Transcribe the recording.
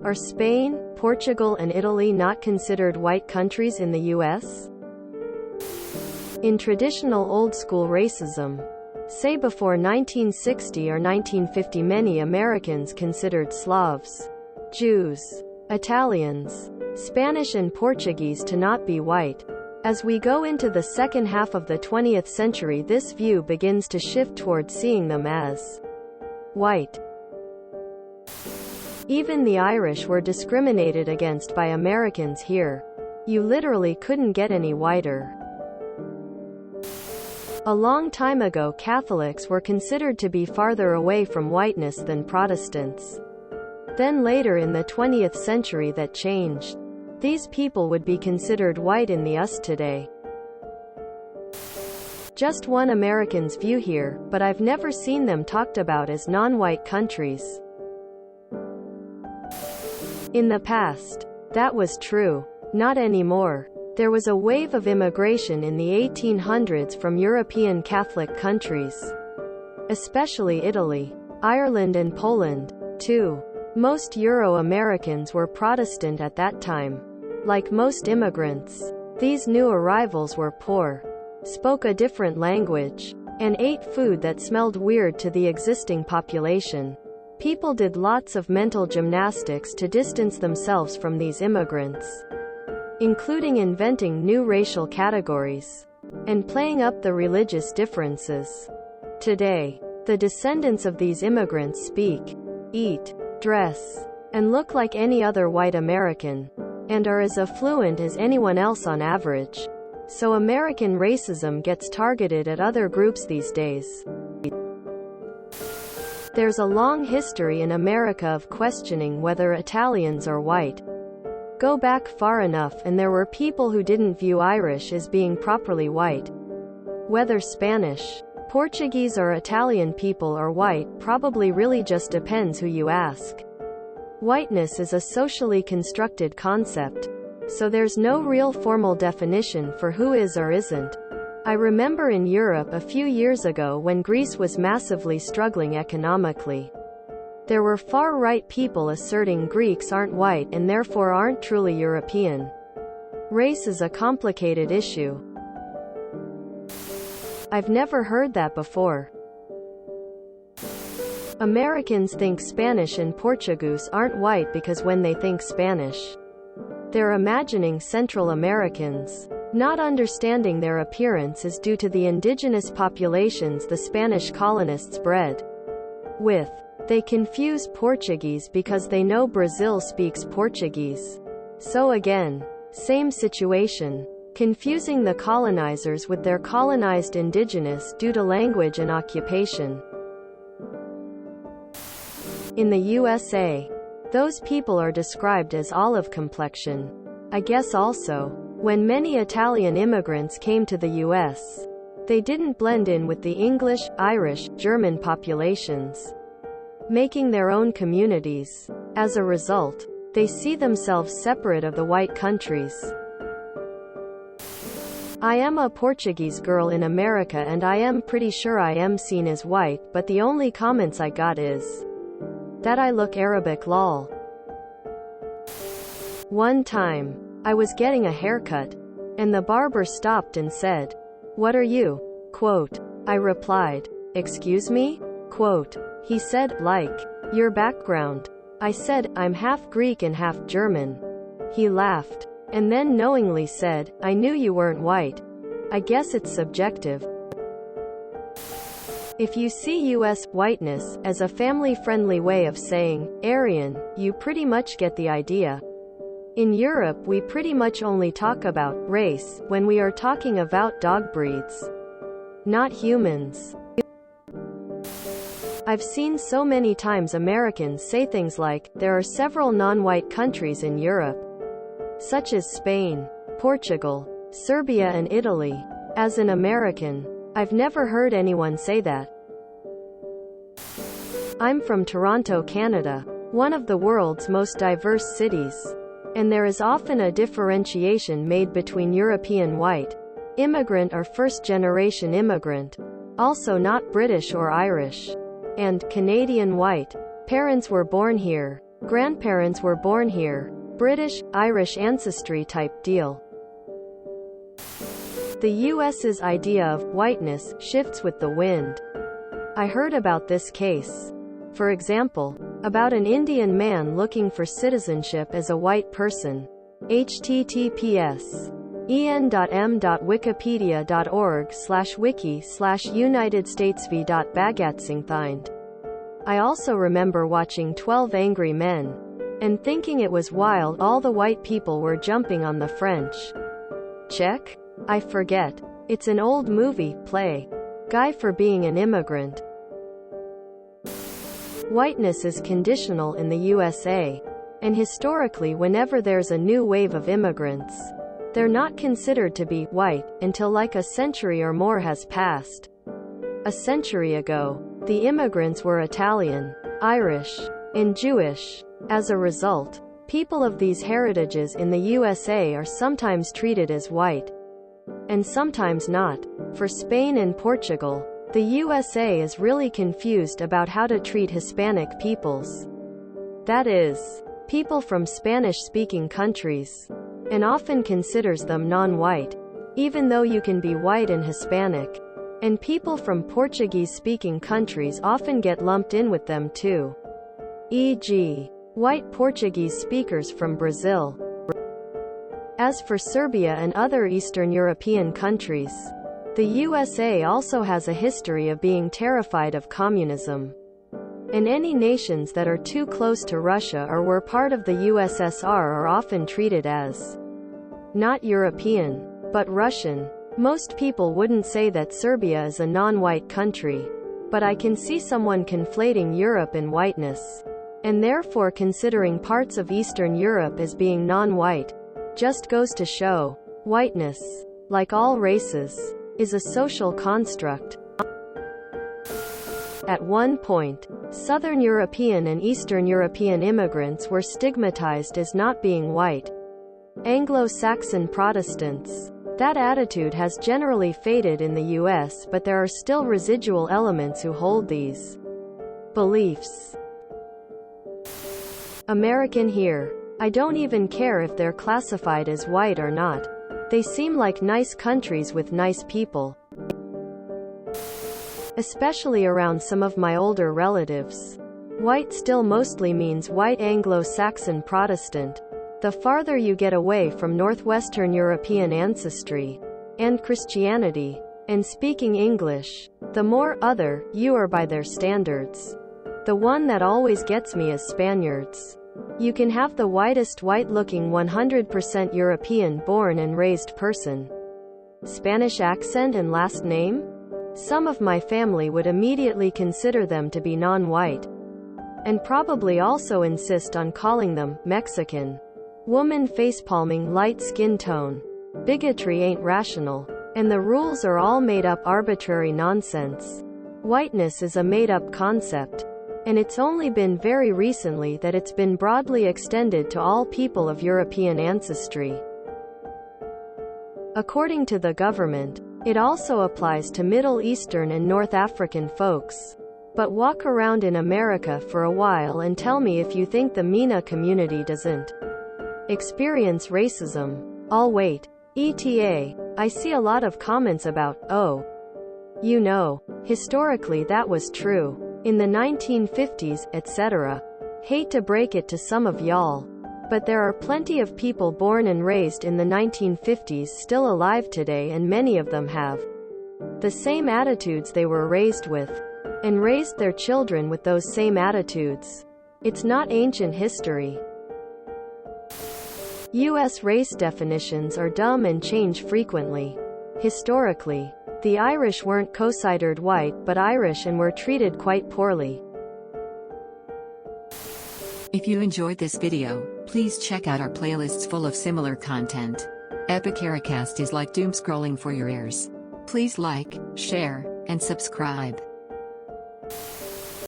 Are Spain, Portugal and Italy not considered white countries in the US? In traditional old-school racism, say before 1960 or 1950, many Americans considered Slavs, Jews, Italians, Spanish and Portuguese to not be white. As we go into the second half of the 20th century, this view begins to shift toward seeing them as white. Even the Irish were discriminated against by Americans here. You literally couldn't get any whiter. A long time ago, Catholics were considered to be farther away from whiteness than Protestants. Then later in the 20th century that changed. These people would be considered white in the US today. Just one American's view here, but I've never seen them talked about as non-white countries. In the past, that was true. Not anymore. There was a wave of immigration in the 1800s from European Catholic countries, especially Italy, Ireland and Poland, too. Most Euro-Americans were Protestant at that time. Like most immigrants, these new arrivals were poor, spoke a different language, and ate food that smelled weird to the existing population. People did lots of mental gymnastics to distance themselves from these immigrants, including inventing new racial categories and playing up the religious differences. Today, the descendants of these immigrants speak, eat, dress, and look like any other white American, and are as affluent as anyone else on average. So American racism gets targeted at other groups these days. There's a long history in America of questioning whether Italians are white. Go back far enough and there were people who didn't view Irish as being properly white. Whether Spanish, Portuguese or Italian people are white probably really just depends who you ask. Whiteness is a socially constructed concept, so there's no real formal definition for who is or isn't. I remember in Europe a few years ago when Greece was massively struggling economically. There were far-right people asserting Greeks aren't white and therefore aren't truly European. Race is a complicated issue. I've never heard that before. Americans think Spanish and Portuguese aren't white because when they think Spanish, they're imagining Central Americans. Not understanding their appearance is due to the indigenous populations the Spanish colonists bred with. They confuse Portuguese because they know Brazil speaks Portuguese. So again, same situation. Confusing the colonizers with their colonized indigenous due to language and occupation. In the USA, those people are described as olive complexion. I guess also, when many Italian immigrants came to the US, they didn't blend in with the English, Irish, German populations, making their own communities. As a result, they see themselves separate of the white countries. I am a Portuguese girl in America and I am pretty sure I am seen as white, but the only comments I got is that I look Arabic lol. One time, I was getting a haircut, and the barber stopped and said, "What are you?" Quote. I replied, "Excuse me?" Quote. He said, "Like, your background." I said, "I'm half Greek and half German." He laughed, and then knowingly said, "I knew you weren't white." I guess it's subjective. If you see US whiteness as a family-friendly way of saying Aryan, you pretty much get the idea. In Europe we pretty much only talk about race when we are talking about dog breeds, not humans. I've seen so many times Americans say things like, there are several non-white countries in Europe, such as Spain, Portugal, Serbia and Italy. As an American, I've never heard anyone say that. I'm from Toronto, Canada, one of the world's most diverse cities. And there is often a differentiation made between European white immigrant or first-generation immigrant, also not British or Irish, and Canadian white. Parents were born here, Grandparents were born here. British, Irish ancestry type deal. The US's idea of whiteness shifts with the wind. I heard about this case. For example, about an Indian man looking for citizenship as a white person. https en.m.wikipedia.org/wiki/unitedstatesv.bagatsingthind. I also remember watching 12 Angry Men and thinking it was wild all the white people were jumping on the French. Check? I forget. It's an old movie, play. Guy for being an immigrant. Whiteness is conditional in the USA. And historically whenever there's a new wave of immigrants, they're not considered to be white until like a century or more has passed. A century ago, the immigrants were Italian, Irish, and Jewish. As a result, people of these heritages in the USA are sometimes treated as white, and sometimes not. For Spain and Portugal, the USA is really confused about how to treat Hispanic peoples. That is, people from Spanish-speaking countries, and often considers them non-white, even though you can be white and Hispanic. And people from Portuguese-speaking countries often get lumped in with them too. E.g., white Portuguese speakers from Brazil. As for Serbia and other Eastern European countries, the USA also has a history of being terrified of communism. And any nations that are too close to Russia or were part of the USSR are often treated as not European, but Russian. Most people wouldn't say that Serbia is a non-white country, but I can see someone conflating Europe and whiteness, and therefore considering parts of Eastern Europe as being non-white. Just goes to show, whiteness, like all races, is a social construct. At one point, Southern European and Eastern European immigrants were stigmatized as not being white. Anglo-Saxon Protestants. That attitude has generally faded in the US, but there are still residual elements who hold these beliefs. American here. I don't even care if they're classified as white or not. They seem like nice countries with nice people. Especially around some of my older relatives. White still mostly means white Anglo-Saxon Protestant. The farther you get away from Northwestern European ancestry, and Christianity, and speaking English, the more other you are by their standards. The one that always gets me is Spaniards. You can have the whitest white-looking 100% European-born and raised person. Spanish accent and last name? Some of my family would immediately consider them to be non-white. And probably also insist on calling them Mexican. Woman facepalming light skin tone. Bigotry ain't rational. And the rules are all made-up arbitrary nonsense. Whiteness is a made-up concept. And it's only been very recently that it's been broadly extended to all people of European ancestry. According to the government, it also applies to Middle Eastern and North African folks. But walk around in America for a while and tell me if you think the MENA community doesn't experience racism. I'll wait. ETA. I see a lot of comments about, oh, you know, historically that was true. In the 1950s, etc. Hate to break it to some of y'all, but there are plenty of people born and raised in the 1950s still alive today, and many of them have the same attitudes they were raised with, and raised their children with those same attitudes. It's not ancient history. U.S. race definitions are dumb and change frequently. Historically, the Irish weren't considered white but Irish and were treated quite poorly. If you enjoyed this video, please check out our playlists full of similar content. Epicaricast is like doom scrolling for your ears. Please like, share, and subscribe.